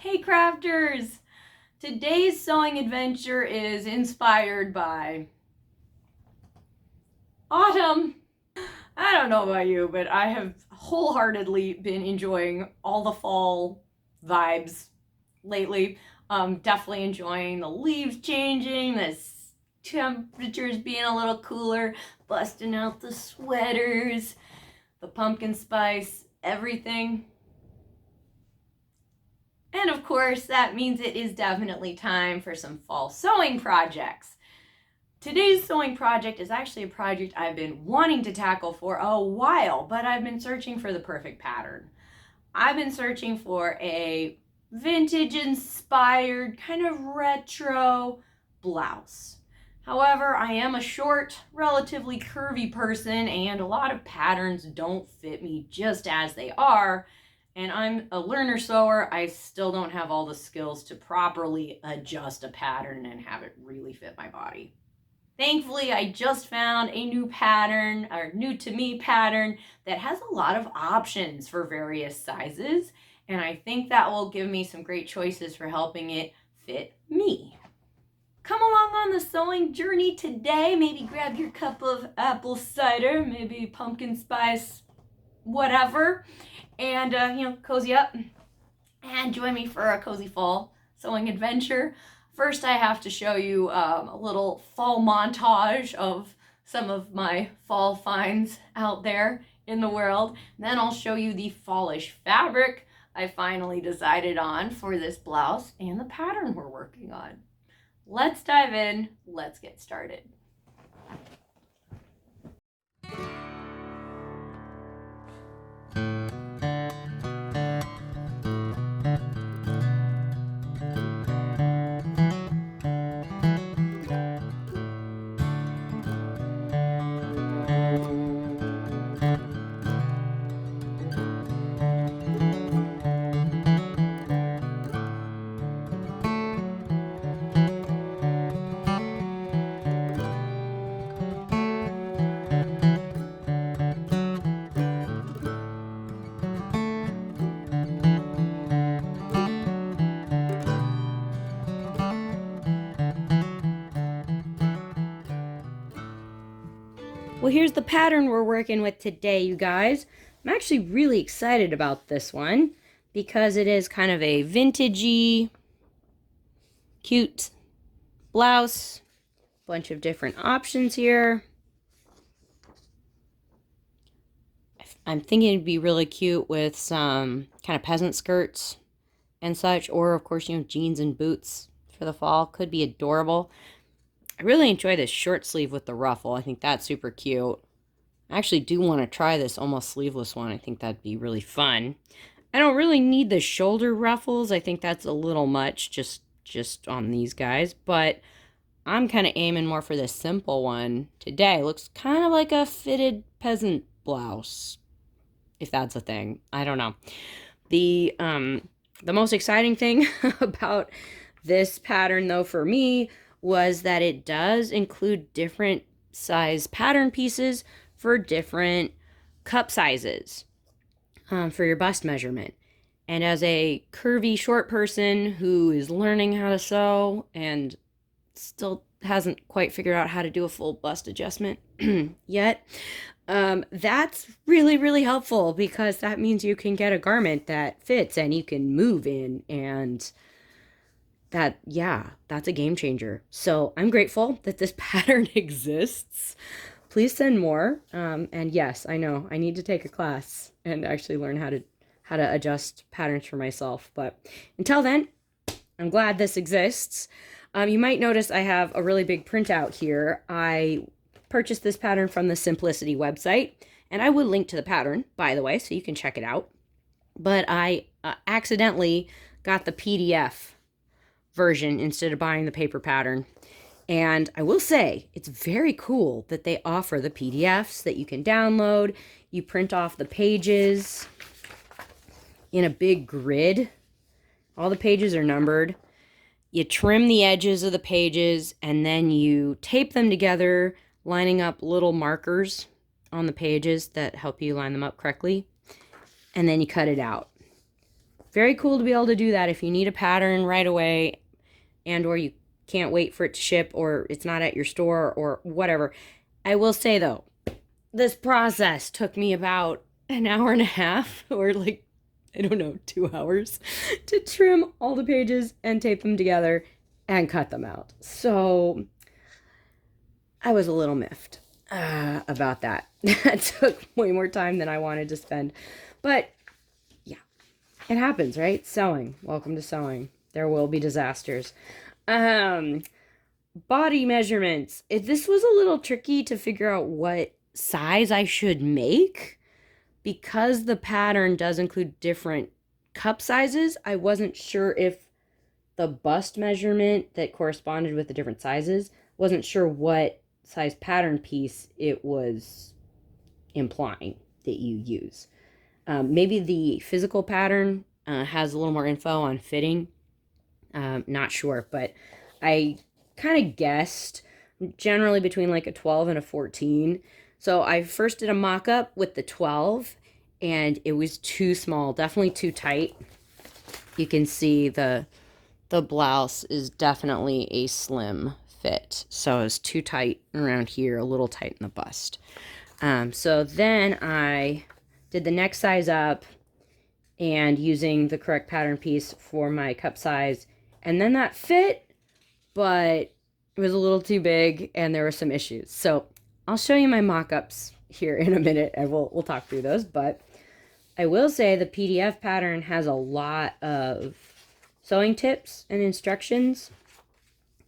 Hey crafters! Today's sewing adventure is inspired by autumn. I don't know about you, but I have wholeheartedly been enjoying all the fall vibes lately. Definitely enjoying the leaves changing, the temperatures being a little cooler, busting out the sweaters, the pumpkin spice, everything. And of course, that means it is definitely time for some fall sewing projects. Today's sewing project is actually a project I've been wanting to tackle for a while, but I've been searching for the perfect pattern. I've been searching for a vintage inspired, kind of retro blouse. However, I am a short, relatively curvy person, and a lot of patterns don't fit me just as they are. And I'm a learner sewer. I still don't have all the skills to properly adjust a pattern and have it really fit my body. Thankfully, I just found a new pattern, or new to me pattern, that has a lot of options for various sizes. And I think that will give me some great choices for helping it fit me. Come along on the sewing journey today. Maybe grab your cup of apple cider, maybe pumpkin spice, whatever. And, cozy up and join me for a cozy fall sewing adventure. First, I have to show you a little fall montage of some of my fall finds out there in the world. Then I'll show you the fallish fabric I finally decided on for this blouse and the pattern we're working on. Let's dive in. Let's get started. Well, here's the pattern we're working with today, you guys. I'm actually really excited about this one because it is kind of a vintagey, cute blouse. Bunch of different options here. I'm thinking it'd be really cute with some kind of peasant skirts and such, or of course, jeans and boots for the fall. Could be adorable. I really enjoy this short sleeve with the ruffle. I think that's super cute. I actually do want to try this almost sleeveless one. I think that'd be really fun. I don't really need the shoulder ruffles. I think that's a little much just on these guys, but I'm kind of aiming more for this simple one today. Looks kind of like a fitted peasant blouse, if that's a thing. I don't know. The most exciting thing about this pattern, though, for me, was that it does include different size pattern pieces for different cup sizes for your bust measurement. And as a curvy short person who is learning how to sew and still hasn't quite figured out how to do a full bust adjustment yet, that's really, really helpful because that means you can get a garment that fits and you can move in, and that's a game changer. So I'm grateful that this pattern exists. Please send more. And yes, I know I need to take a class and actually learn how to adjust patterns for myself. But until then, I'm glad this exists. You might notice I have a really big printout here. I purchased this pattern from the Simplicity website, and I will link to the pattern, by the way, so you can check it out. But I accidentally got the PDF version instead of buying the paper pattern. And I will say, it's very cool that they offer the PDFs that you can download. You print off the pages in a big grid. All the pages are numbered. You trim the edges of the pages, and then you tape them together, lining up little markers on the pages that help you line them up correctly. And then you cut it out. very cool to be able to do that if you need a pattern right away and or you can't wait for it to ship or it's not at your store or whatever. I will say though, this process took me about an hour and a half or like, I don't know, 2 hours to trim all the pages and tape them together and cut them out. So I was a little miffed about that. That took way more time than I wanted to spend. But yeah, it happens, right? Sewing. Welcome to sewing. There will be disasters. Body measurements. This was a little tricky to figure out what size I should make. Because the pattern does include different cup sizes, I wasn't sure if the bust measurement that corresponded with the different sizes, wasn't sure what size pattern piece it was implying that you use. Maybe the physical pattern has a little more info on fitting. Not sure, but I kind of guessed generally between like a 12 and a 14. So I first did a mock-up with the 12 and it was too small, definitely too tight. You can see the blouse is definitely a slim fit. So it's too tight around here, a little tight in the bust. So then I did the next size up and using the correct pattern piece for my cup size. And then that fit, but it was a little too big and there were some issues. So I'll show you my mock-ups here in a minute and we'll talk through those. But I will say the PDF pattern has a lot of sewing tips and instructions.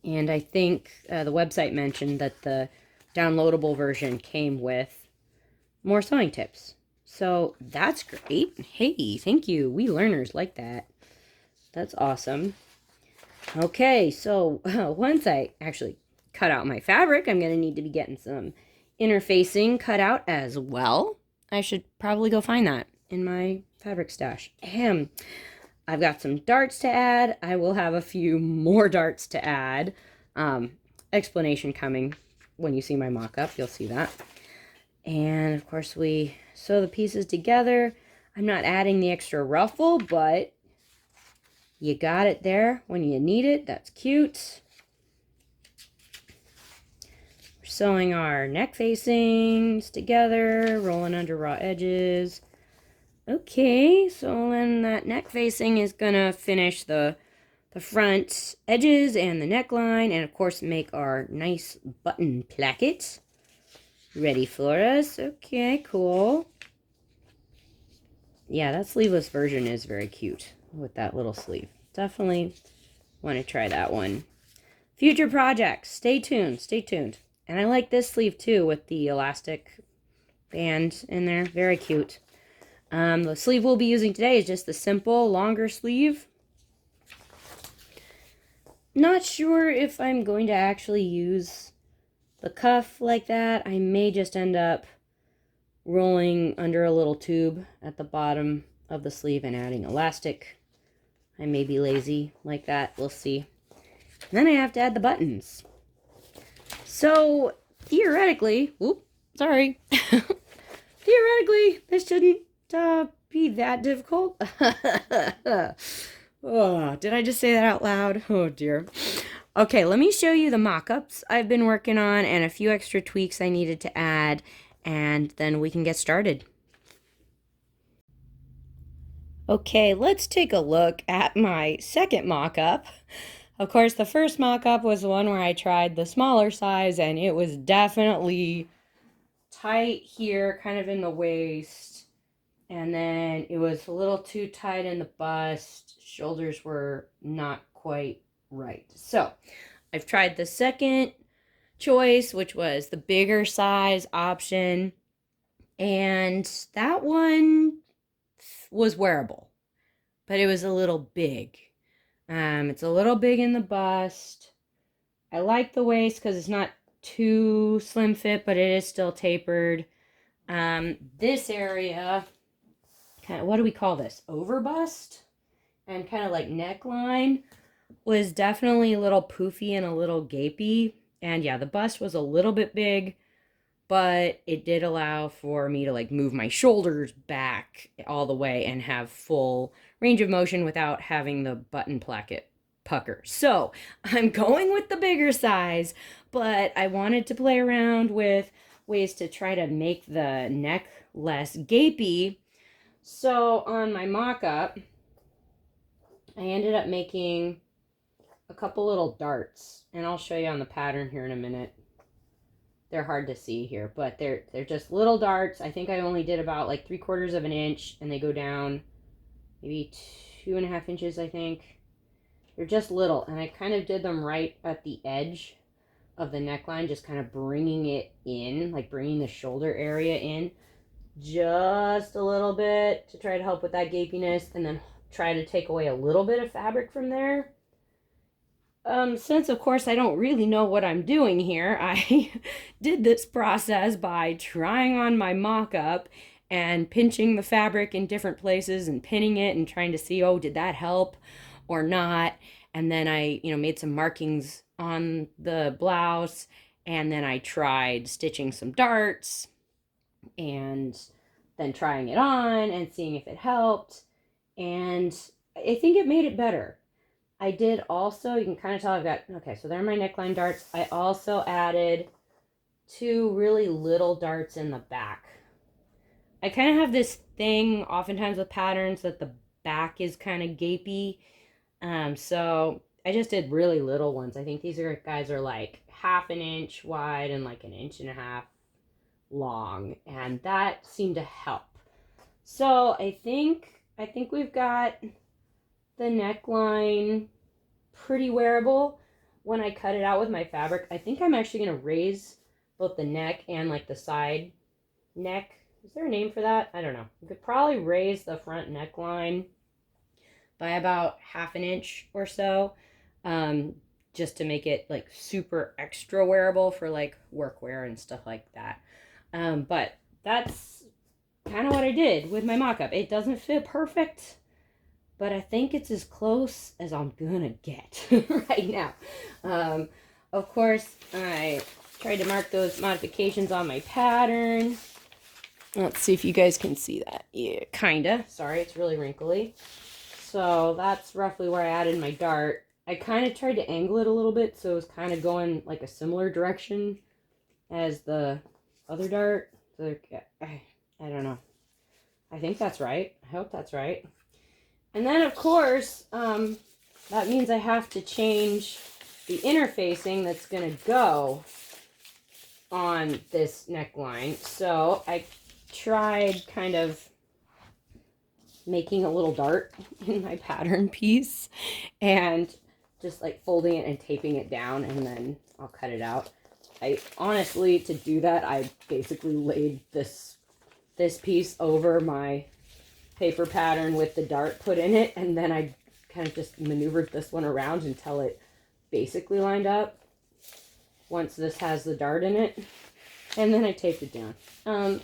And I think the website mentioned that the downloadable version came with more sewing tips. So that's great. Hey, thank you. We learners like that. That's awesome. Okay, so once I actually cut out my fabric, I'm going to need to be getting some interfacing cut out as well. I should probably go find that in my fabric stash. I've got some darts to add. I will have a few more darts to add. Explanation coming when you see my mock-up. You'll see that. And of course we sew the pieces together. I'm not adding the extra ruffle, but you got it there when you need it. That's cute. We're sewing our neck facings together, rolling under raw edges. Okay, so then that neck facing is gonna finish the front edges and the neckline, and of course make our nice button placket ready for us. Okay, cool. Yeah, that sleeveless version is very cute with that little sleeve. Definitely want to try that one. Future projects, stay tuned, stay tuned. And I like this sleeve too with the elastic band in there, very cute. The sleeve we'll be using today is just the simple, longer sleeve. Not sure if I'm going to actually use the cuff like that. I may just end up rolling under a little tube at the bottom of the sleeve and adding elastic. I may be lazy like that. We'll see. And then I have to add the buttons. So, theoretically, theoretically, this shouldn't be that difficult. Oh, did I just say that out loud? Oh dear. Okay, let me show you the mock-ups I've been working on and a few extra tweaks I needed to add, and then we can get started. Okay, let's take a look at my second mock-up. Of course, the first mock-up was the one where I tried the smaller size, and it was definitely tight here, kind of in the waist. And then it was a little too tight in the bust. Shoulders were not quite right. So I've tried the second choice, which was the bigger size option. And that one was wearable, but it was a little big. It's a little big in the bust. I like the waist because it's not too slim fit, but it is still tapered. This area, kind of, what do we call this? Overbust and kind of like neckline was definitely a little poofy and a little gapey. And yeah, the bust was a little bit big, but it did allow for me to like move my shoulders back all the way and have full range of motion without having the button placket pucker. So I'm going with the bigger size, but I wanted to play around with ways to try to make the neck less gapey. So on my mock-up, I ended up making a couple little darts, and I'll show you on the pattern here in a minute. They're hard to see here, but they're just little darts. I think I only did about like 3/4 of an inch, and they go down maybe 2.5 inches, I think. They're just little, and I kind of did them right at the edge of the neckline, just kind of bringing it in, like bringing the shoulder area in just a little bit to try to help with that gapiness, and then try to take away a little bit of fabric from there. Since of course I don't really know what I'm doing here, I did this process by trying on my mock-up and pinching the fabric in different places and pinning it and trying to see, oh, did that help or not? And then I, made some markings on the blouse, and then I tried stitching some darts and then trying it on and seeing if it helped. And I think it made it better. I did also, you can kind of tell I've got, okay, so there are my neckline darts. I also added 2 really little darts in the back. I kind of have this thing oftentimes with patterns that the back is kind of gapey. So I just did really little ones. I think these guys are like 1/2 inch wide and like 1.5 inches long, and that seemed to help. So I think we've got the neckline pretty wearable. When I cut it out with my fabric, I think I'm actually going to raise both the neck and like the side neck. Is there a name for that? I don't know. You could probably raise the front neckline by about 1/2 inch or so, just to make it like super extra wearable for like workwear and stuff like that. But that's kind of what I did with my mock-up. It doesn't fit perfect, but I think it's as close as I'm gonna get right now. Of course, I tried to mark those modifications on my pattern. Let's see if you guys can see that. Yeah, kinda. Sorry, it's really wrinkly. So that's roughly where I added my dart. I kind of tried to angle it a little bit so it was kind of going like a similar direction as the other dart. So I don't know. I think that's right. I hope that's right. And then, of course, that means I have to change the interfacing that's going to go on this neckline. So I tried kind of making a little dart in my pattern piece and just like folding it and taping it down, and then I'll cut it out. I honestly, to do that, I basically laid this piece over my paper pattern with the dart put in it, and then I kind of just maneuvered this one around until it basically lined up once this has the dart in it, and then I taped it down.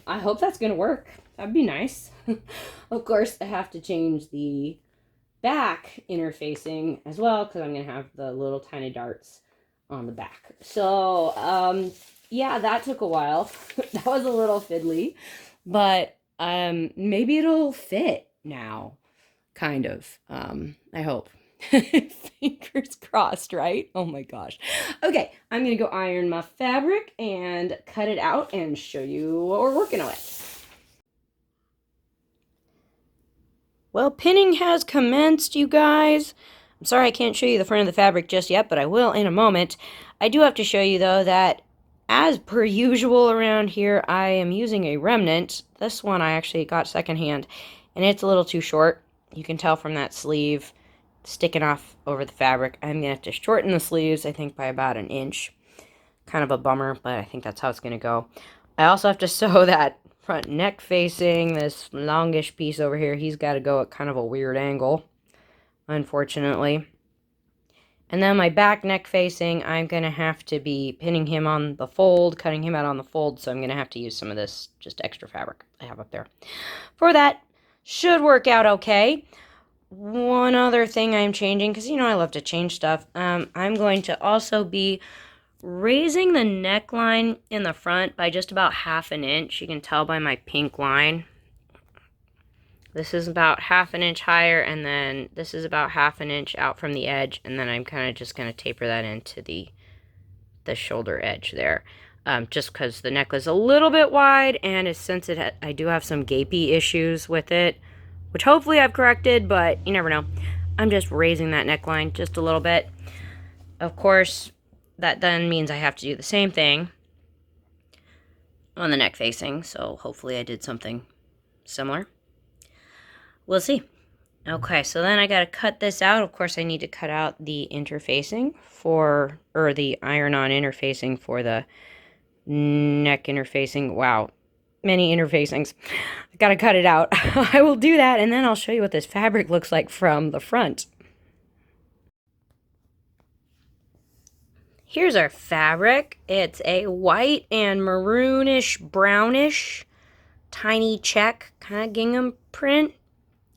I hope that's gonna work. That'd be nice. Of course, I have to change the back interfacing as well, because I'm gonna have the little tiny darts on the back. So yeah, that took a while. That was a little fiddly, but maybe it'll fit now, kind of. I hope. Fingers crossed, right? Oh my gosh. Okay, I'm gonna go iron my fabric and cut it out and show you what we're working with. Well, pinning has commenced, you guys. I'm sorry I can't show you the front of the fabric just yet, but I will in a moment. I do have to show you, though, that as per usual around here, I am using a remnant. This one I actually got secondhand, and it's a little too short. You can tell from that sleeve sticking off over the fabric. I'm going to have to shorten the sleeves, I think, by about 1 inch. Kind of a bummer, but I think that's how it's going to go. I also have to sew that front neck facing, this longish piece over here. He's got to go at kind of a weird angle, unfortunately. And then my back neck facing, I'm going to have to be pinning him on the fold, cutting him out on the fold, so I'm going to have to use some of this just extra fabric I have up there. For that, should work out okay. One other thing I'm changing, because, I love to change stuff. I'm going to also be raising the neckline in the front by just about 1/2 inch. You can tell by my pink line. This is about 1/2 inch higher, and then this is about 1/2 inch out from the edge, and then I'm kind of just going to taper that into the shoulder edge there. Just because the neck is a little bit wide, and since I do have some gapey issues with it, which hopefully I've corrected, but you never know. I'm just raising that neckline just a little bit. Of course, that then means I have to do the same thing on the neck facing, so hopefully I did something similar. We'll see. Okay, so then I got to cut this out. Of course, I need to cut out the interfacing or the iron-on interfacing for the neck interfacing. Wow, many interfacings. I got to cut it out. I will do that, and then I'll show you what this fabric looks like from the front. Here's our fabric. It's a white and maroonish, brownish, tiny check, kind of gingham print,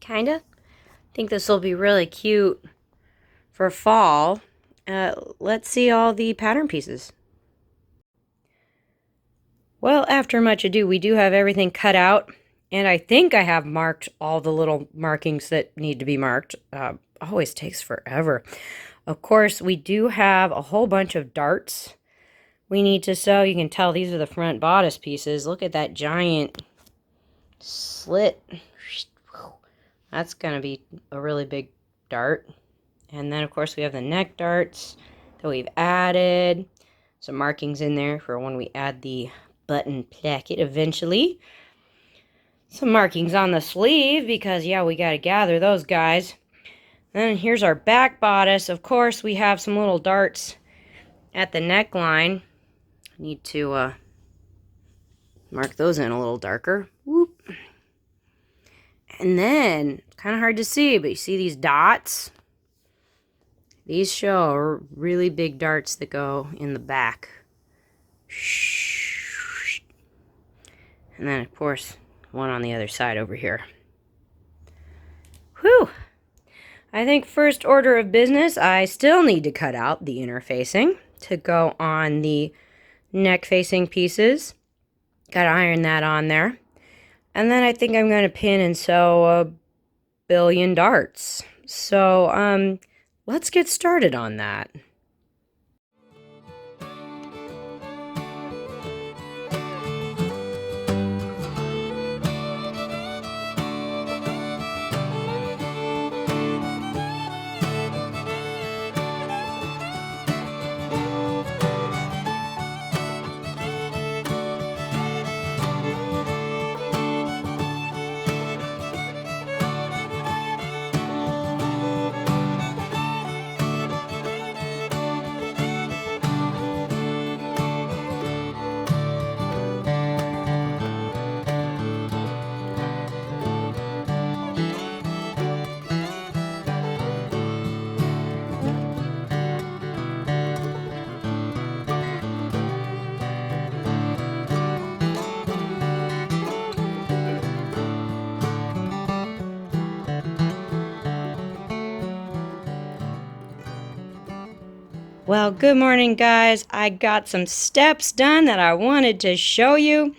kind of. I think this will be really cute for fall. Let's see all the pattern pieces. Well, after much ado, we do have everything cut out, and I think I have marked all the little markings that need to be marked. Always takes forever. Of course, we do have a whole bunch of darts we need to sew. You can tell these are the front bodice pieces. Look at that giant slit. That's going to be a really big dart. And then, of course, we have the neck darts that we've added. Some markings in there for when we add the button placket eventually. Some markings on the sleeve because, yeah, we got to gather those guys. Then here's our back bodice. Of course, we have some little darts at the neckline. Need to mark those in a little darker. Whoop. And then, kind of hard to see, but you see these dots? These show really big darts that go in the back. And then, of course, one on the other side over here. Whew! I think first order of business, I still need to cut out the interfacing to go on the neck facing pieces. Got to iron that on there. And then I think I'm going to pin and sew a billion darts. So, let's get started on that. Well, good morning, guys. I got some steps done that I wanted to show you.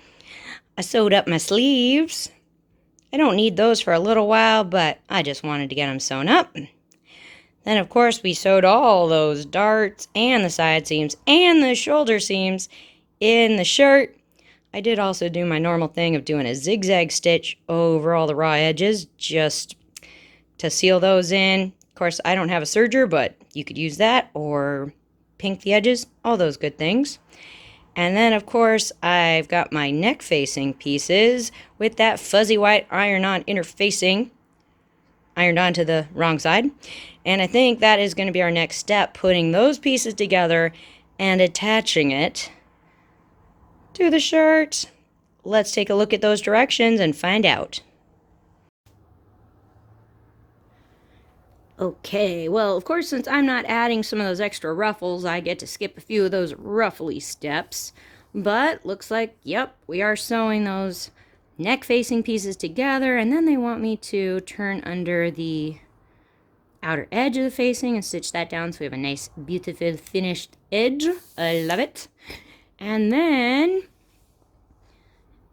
I sewed up my sleeves. I don't need those for a little while, but I just wanted to get them sewn up. Then, of course, we sewed all those darts and the side seams and the shoulder seams in the shirt. I did also do my normal thing of doing a zigzag stitch over all the raw edges just to seal those in. Of course, I don't have a serger, but you could use that or pink the edges, all those good things. And then, of course, I've got my neck facing pieces with that fuzzy white iron-on interfacing, ironed onto the wrong side. And I think that is going to be our next step, putting those pieces together and attaching it to the shirt. Let's take a look at those directions and find out. Okay, well, of course, since I'm not adding some of those extra ruffles, I get to skip a few of those ruffly steps. But looks like, yep, we are sewing those neck facing pieces together, and then they want me to turn under the outer edge of the facing and stitch that down so we have a nice, beautiful, finished edge. I love it. And then,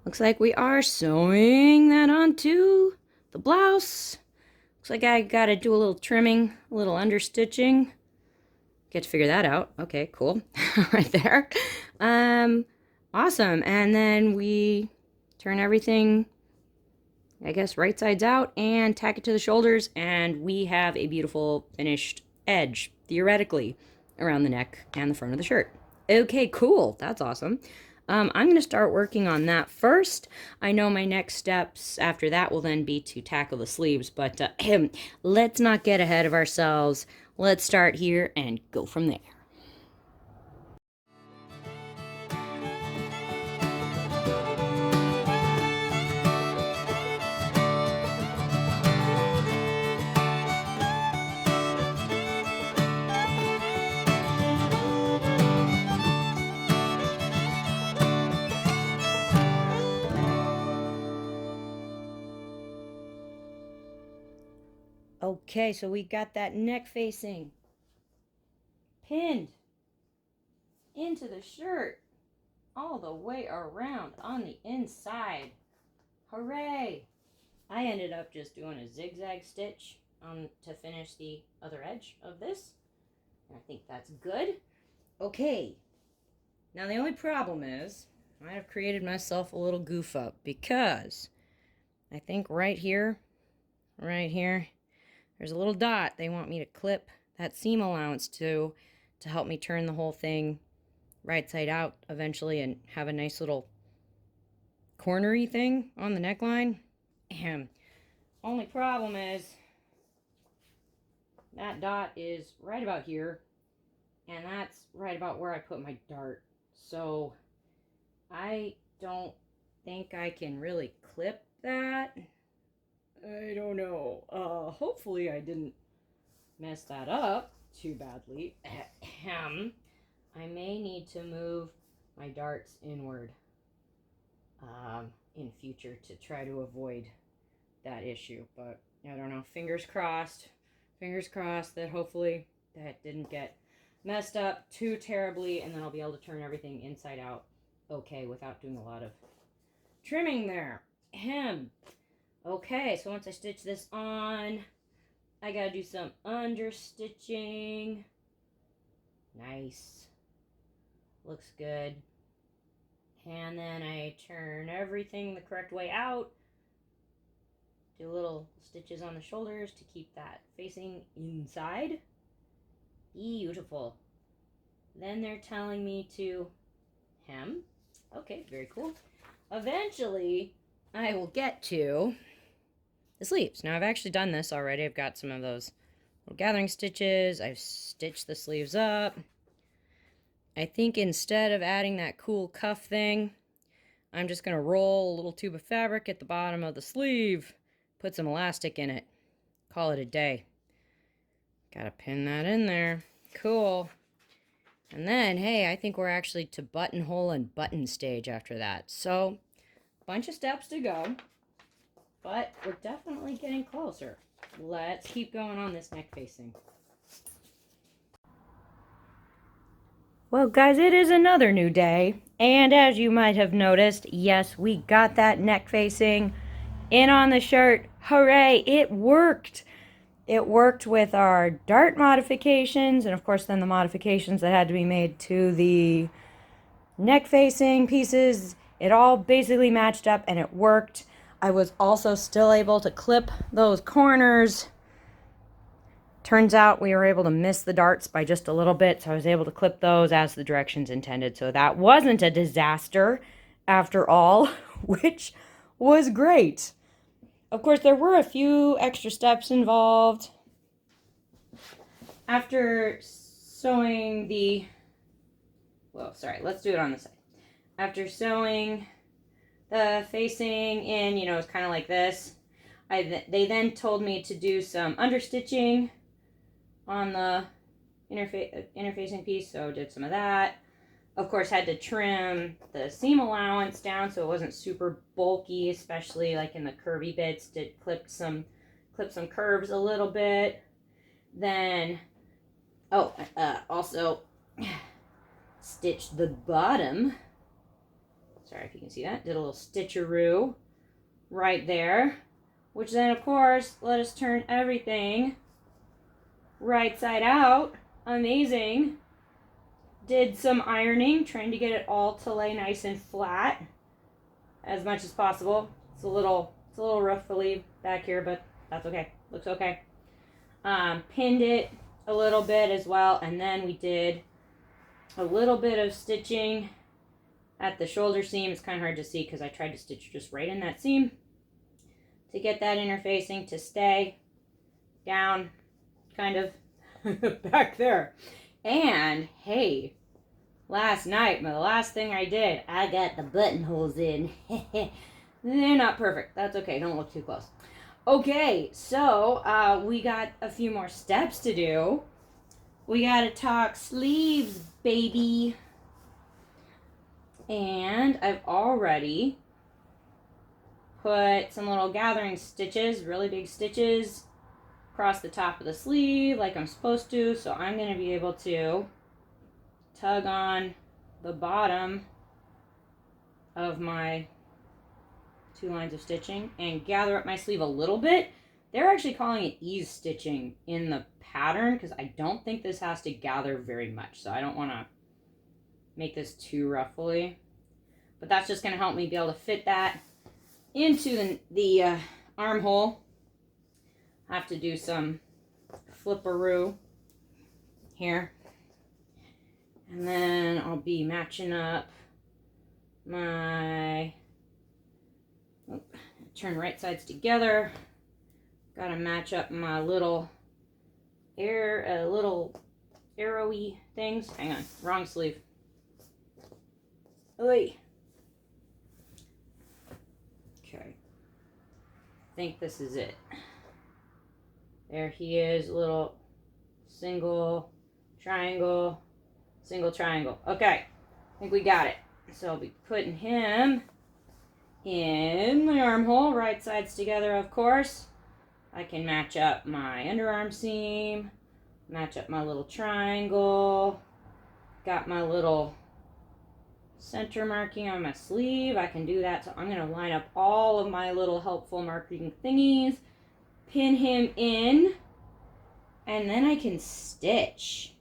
looks like we are sewing that onto the blouse. Looks like I gotta do a little trimming, a little understitching. Get to figure that out. Okay, cool. Right there. Awesome. And then we turn everything, I guess, right sides out and tack it to the shoulders, and we have a beautiful finished edge, theoretically, around the neck and the front of the shirt. Okay, cool. That's awesome. I'm going to start working on that first. I know my next steps after that will then be to tackle the sleeves, but let's not get ahead of ourselves. Let's start here and go from there. Okay, so we got that neck facing pinned into the shirt all the way around on the inside. Hooray! I ended up just doing a zigzag stitch to finish the other edge of this. And I think that's good. Okay, now the only problem is I might have created myself a little goof up because I think right here, there's a little dot they want me to clip that seam allowance to help me turn the whole thing right side out eventually and have a nice little cornery thing on the neckline. And only problem is that dot is right about here, and that's right about where I put my dart. So I don't think I can really clip that. I don't know. Hopefully I didn't mess that up too badly. I may need to move my darts inward in future to try to avoid that issue. But I don't know. Fingers crossed that hopefully that didn't get messed up too terribly, and then I'll be able to turn everything inside out okay without doing a lot of trimming there. Okay, so once I stitch this on, I gotta do some understitching. Nice. Looks good. And then I turn everything the correct way out. Do little stitches on the shoulders to keep that facing inside. Beautiful. Then they're telling me to hem. Okay, very cool. Eventually, I will get to the sleeves. Now, I've actually done this already. I've got some of those little gathering stitches. I've stitched the sleeves up. I think instead of adding that cool cuff thing, I'm just going to roll a little tube of fabric at the bottom of the sleeve, put some elastic in it, call it a day. Gotta pin that in there. Cool. And then, hey, I think we're actually to buttonhole and button stage after that. So, bunch of steps to go. But we're definitely getting closer. Let's keep going on this neck facing. Well, guys, it is another new day. And as you might have noticed, yes, we got that neck facing in on the shirt. Hooray, it worked. It worked with our dart modifications, and of course then the modifications that had to be made to the neck facing pieces. It all basically matched up and it worked. I was also still able to clip those corners. Turns out we were able to miss the darts by just a little bit, so I was able to clip those as the directions intended. So that wasn't a disaster after all, which was great. Of course, there were a few extra steps involved. After sewing the... Well, sorry, let's do it on the side. After sewing the facing in, you know, it's kind of like this. They then told me to do some understitching on the interfacing piece, so did some of that. Of course, had to trim the seam allowance down so it wasn't super bulky, especially like in the curvy bits. Did clip some curves a little bit. Then, also stitch the bottom. Sorry if you can see that. Did a little stitcheroo right there. Which then, of course, let us turn everything right side out. Amazing. Did some ironing, trying to get it all to lay nice and flat as much as possible. It's a little ruffly back here, but that's okay. Looks okay. Pinned it a little bit as well, and then we did a little bit of stitching at the shoulder seam. It's kind of hard to see because I tried to stitch just right in that seam to get that interfacing to stay down kind of back there. And hey, last night, the last thing I did, I got the buttonholes in. They're not perfect. That's okay. Don't look too close. Okay, so we got a few more steps to do. We got to talk sleeves, baby. And I've already put some little gathering stitches, really big stitches, across the top of the sleeve like I'm supposed to. So I'm going to be able to tug on the bottom of my 2 lines of stitching and gather up my sleeve a little bit. They're actually calling it ease stitching in the pattern because I don't think this has to gather very much. So I don't want to make this too ruffly. But that's just going to help me be able to fit that into the armhole. I have to do some flipperoo here. And then I'll be matching up my, turn right sides together. Gotta match up my little arrowy things. Hang on, wrong sleeve. Oy. Okay. I think this is it. There he is, little single triangle, single triangle. Okay, I think we got it. So I'll be putting him in my armhole, right sides together, of course. I can match up my underarm seam, match up my little triangle, got my little center marking on my sleeve. I can do that. So I'm going to line up all of my little helpful marking thingies, pin him in, and then I can stitch.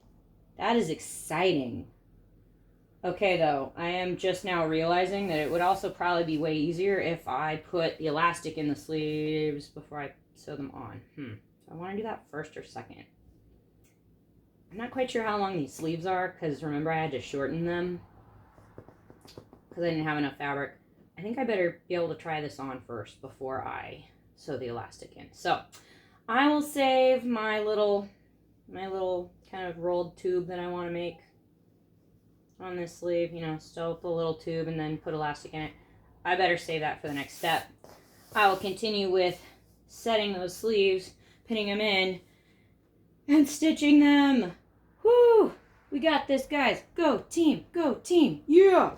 That is exciting. Okay, though, I am just now realizing that it would also probably be way easier if I put the elastic in the sleeves before I sew them on. So I want to do that first or second. I'm not quite sure how long these sleeves are because remember I had to shorten them because I didn't have enough fabric. I think I better be able to try this on first before I sew the elastic in. So I will save my little kind of rolled tube that I want to make on this sleeve, you know, sew up a little tube and then put elastic in it. I better save that for the next step. I will continue with setting those sleeves, pinning them in, and stitching them. Woo! We got this, guys. Go team, yeah!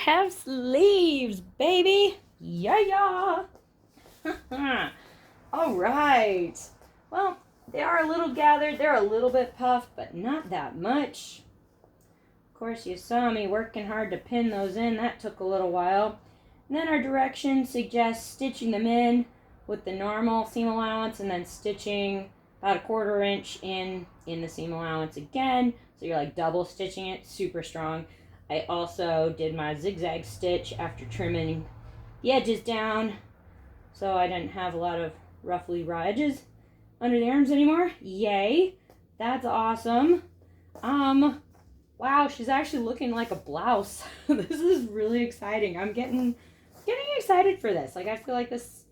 have sleeves, baby. Yeah. All right. Well, they are a little gathered. They're a little bit puffed, but not that much. Of course, you saw me working hard to pin those in. That took a little while. And then our directions suggest stitching them in with the normal seam allowance and then stitching about 1/4 inch in the seam allowance again. So you're like double stitching it, super strong. I also did my zigzag stitch after trimming the edges down so I didn't have a lot of roughly raw edges under the arms anymore. Yay, that's awesome. Wow, she's actually looking like a blouse. This is really exciting. I'm getting excited for this. Like, I feel like this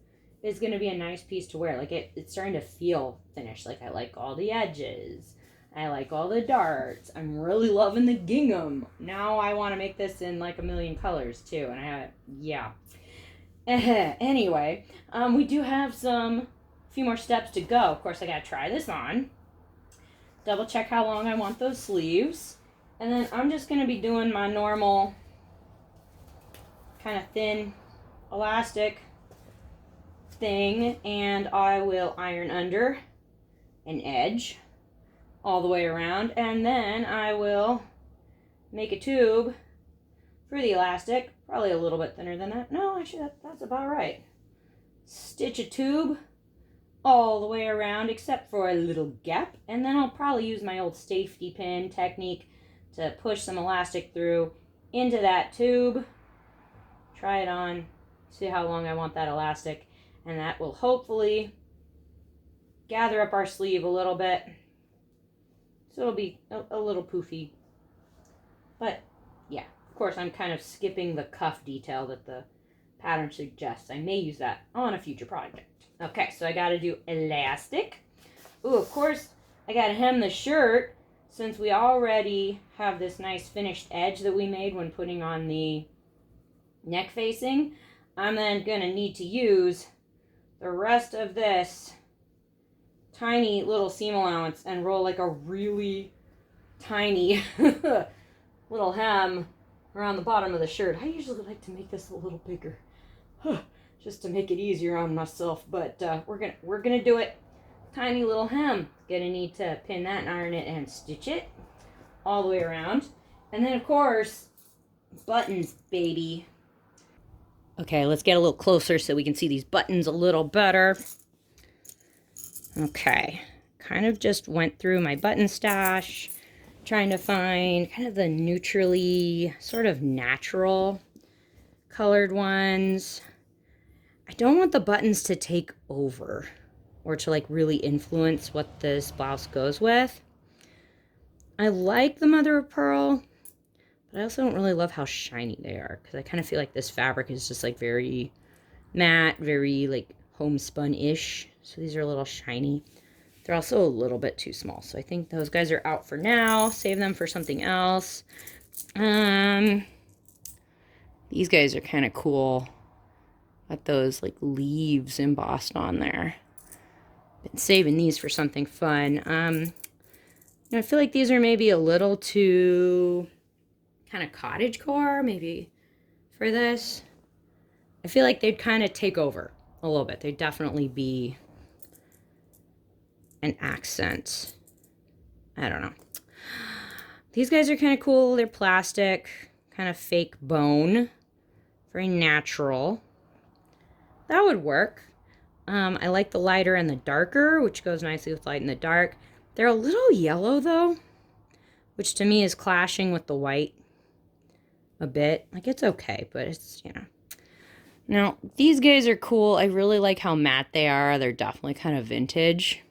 is going to be a nice piece to wear. Like, it's starting to feel finished. Like, I like all the edges. I like all the darts. I'm really loving the gingham. Now I want to make this in like a million colors too. And I have, yeah. Anyway, we do have a few more steps to go. Of course, I got to try this on. Double check how long I want those sleeves. And then I'm just going to be doing my normal kind of thin elastic thing, and I will iron under an edge all the way around, and then I will make a tube for the elastic, probably a little bit thinner than that. No, actually that's about right. Stitch a tube all the way around except for a little gap, and then I'll probably use my old safety pin technique to push some elastic through into that tube. Try it on, see how long I want that elastic, and that will hopefully gather up our sleeve a little bit. So it'll be a little poofy. But yeah, of course I'm kind of skipping the cuff detail that the pattern suggests. I may use that on a future project. Okay, so I gotta do elastic. Ooh, of course I gotta hem the shirt since we already have this nice finished edge that we made when putting on the neck facing. I'm then gonna need to use the rest of this tiny little seam allowance and roll like a really tiny little hem around the bottom of the shirt. I usually like to make this a little bigger just to make it easier on myself, but we're gonna do it. Tiny little hem. Gonna need to pin that and iron it and stitch it all the way around. And then of course, buttons, baby. Okay, let's get a little closer so we can see these buttons a little better. Okay, kind of just went through my button stash, trying to find kind of the neutrally, sort of natural colored ones. I don't want the buttons to take over or to like really influence what this blouse goes with. I like the mother of pearl, but I also don't really love how shiny they are because I kind of feel like this fabric is just like very matte, very like homespun-ish. So these are a little shiny. They're also a little bit too small. So I think those guys are out for now. Save them for something else. These guys are kind of cool. Got those like leaves embossed on there. Been saving these for something fun. I feel like these are maybe a little too kind of cottagecore, maybe for this. I feel like they'd kind of take over a little bit. They'd definitely be an accent. I don't know. These guys are kind of cool. They're plastic, kind of fake bone, very natural. That would work. I like the lighter and the darker, which goes nicely with light and the dark. They're a little yellow though, which to me is clashing with the white a bit. Like, it's okay, but it's, you know. Now, these guys are cool. I really like how matte they are. They're definitely kind of vintage,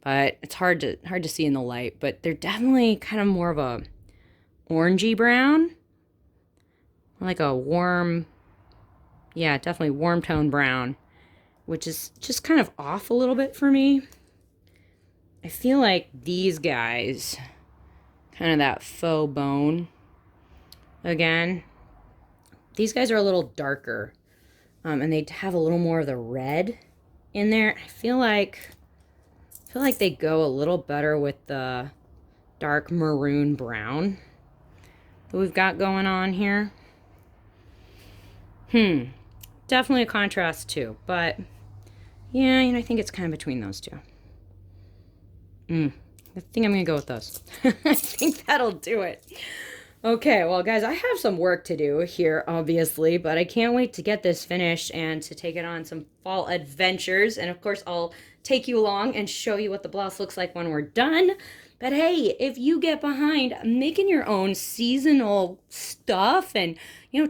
but it's hard to see in the light, but they're definitely kind of more of a orangey brown. Like a warm, yeah, definitely warm tone brown, which is just kind of off a little bit for me. I feel like these guys, kind of that faux bone again. These guys are a little darker, and they have a little more of the red in there. I feel like they go a little better with the dark maroon brown that we've got going on here. Definitely a contrast too, but yeah, I think it's kind of between those two. I think I'm gonna go with those. I think that'll do it. Okay, well, guys, I have some work to do here, obviously, but I can't wait to get this finished and to take it on some fall adventures. And of course, I'll take you along and show you what the blouse looks like when we're done. But hey, if you get behind making your own seasonal stuff and,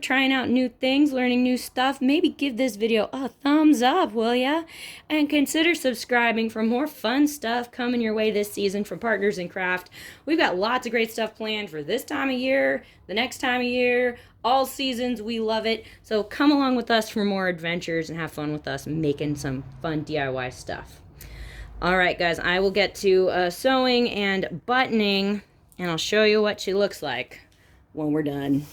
trying out new things, learning new stuff, maybe give this video a thumbs up, will ya? And consider subscribing for more fun stuff coming your way this season from Partners in Craft. We've got lots of great stuff planned for this time of year, the next time of year, all seasons. We love it. So come along with us for more adventures and have fun with us making some fun DIY stuff. All right, guys, I will get to sewing and buttoning, and I'll show you what she looks like when we're done.